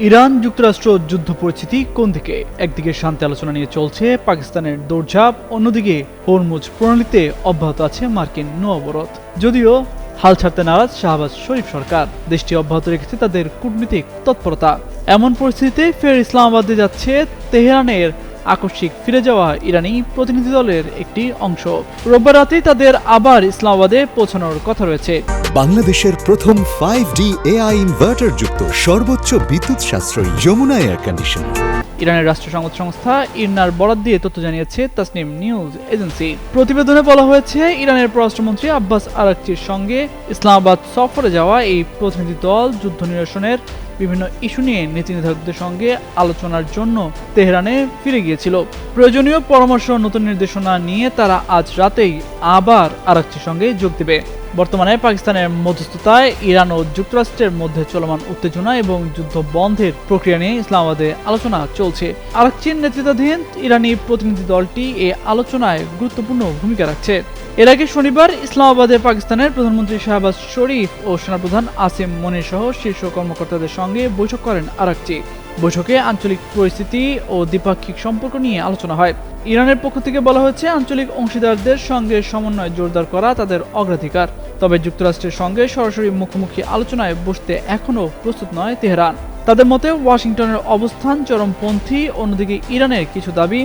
Iran যুক্তরাষ্ট্র যুদ্ধ পরিস্থিতি কোন দিকে? একদিকে শান্তি আলোচনা নিয়ে চলছে পাকিস্তানের দৌড়ঝাঁপ, অন্যদিকে হরমুজ প্রণালীতে অব্যাহত আছে মার্কিন নৌ অবরোধ। যদিও হাল ছাড়তে নারাজ শাহবাজ শরীফ সরকার, দেশটি অব্যাহত রেখেছে তাদের কূটনীতিক তৎপরতা। এমন পরিস্থিতিতে ফের ইসলামাবাদে যাচ্ছে তেহরানের আকস্মিক ফিরে যাওয়া ইরানি প্রতিনিধি দলের একটি অংশ। রোববার রাতেই তাদের আবার ইসলামাবাদে পৌঁছানোর কথা রয়েছে। বাংলাদেশের প্রথম 5D AI ইনভার্টার যুক্ত সর্বোচ্চ বিদ্যুৎ সাশ্রয়ী যমুনা এয়ার কন্ডিশনার। ইরানের রাষ্ট্র সংবাদ সংস্থা ইরনার বরাত দিয়ে তথ্য জানিয়েছে তাসনিম নিউজ এজেন্সি। প্রতিবেদনে বলা হয়েছে, ইরানের পররাষ্ট্রমন্ত্রী আব্বাস আরাকচির সঙ্গে ইসলামাবাদ সফরে যাওয়া এই প্রতিনিধি দল যুদ্ধ নিরসনের বিভিন্ন ইস্যু নিয়ে নীতি নির্ধারকদের সঙ্গে আলোচনার জন্য তেহরানে ফিরে গিয়েছিল। প্রয়োজনীয় পরামর্শ নতুন নির্দেশনা নিয়ে তারা আজ রাতেই আবার আরাকচির সঙ্গে যোগ দেবে। বর্তমানে পাকিস্তানের মধ্যস্থতায় ইরান ও যুক্তরাষ্ট্রের মধ্যে চলমান উত্তেজনা এবং যুদ্ধ বন্ধের প্রক্রিয়া নিয়ে ইসলামাবাদে আলোচনা চলছে। আরাকচির নেতৃত্বাধীন ইরানি প্রতিনিধি দলটি এই আলোচনায় গুরুত্বপূর্ণ ভূমিকা রাখছে। এর আগে শনিবার ইসলামাবাদে পাকিস্তানের প্রধানমন্ত্রী শাহবাজ শরীফ ও সেনাপ্রধান আসিম মনির সহ শীর্ষ কর্মকর্তাদের সঙ্গে বৈঠক করেন আরাকচি। বৈঠকে আঞ্চলিক পরিস্থিতি ও দ্বিপাক্ষিক সম্পর্ক নিয়ে আলোচনা হয়। ইরানের পক্ষ থেকে বলা হয়েছে, আঞ্চলিক অংশীদারদের সঙ্গে সমন্বয় জোরদার করা তাদের অগ্রাধিকার। তবে যুক্তরাষ্ট্রের সঙ্গে সরাসরি মুখোমুখি আলোচনায় বসতে এখনও প্রস্তুত নয় তেহরান। তাদের মতে ওয়াশিংটনের অবস্থান চরমপন্থী, অন্যদিকে ইরানের কিছু দাবি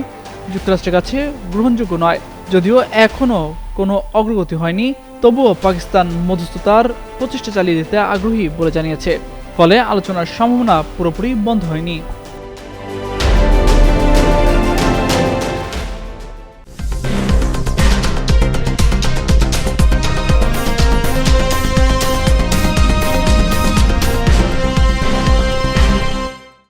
যুক্তরাষ্ট্রের কাছে গ্রহণযোগ্য নয়। যদিও এখনও কোনো অগ্রগতি হয়নি, তবুও পাকিস্তান মধ্যস্থতার প্রচেষ্টা চালিয়ে যেতে আগ্রহী বলে জানিয়েছে। ফলে আলোচনার সম্ভাবনা পুরোপুরি বন্ধ হয়নি।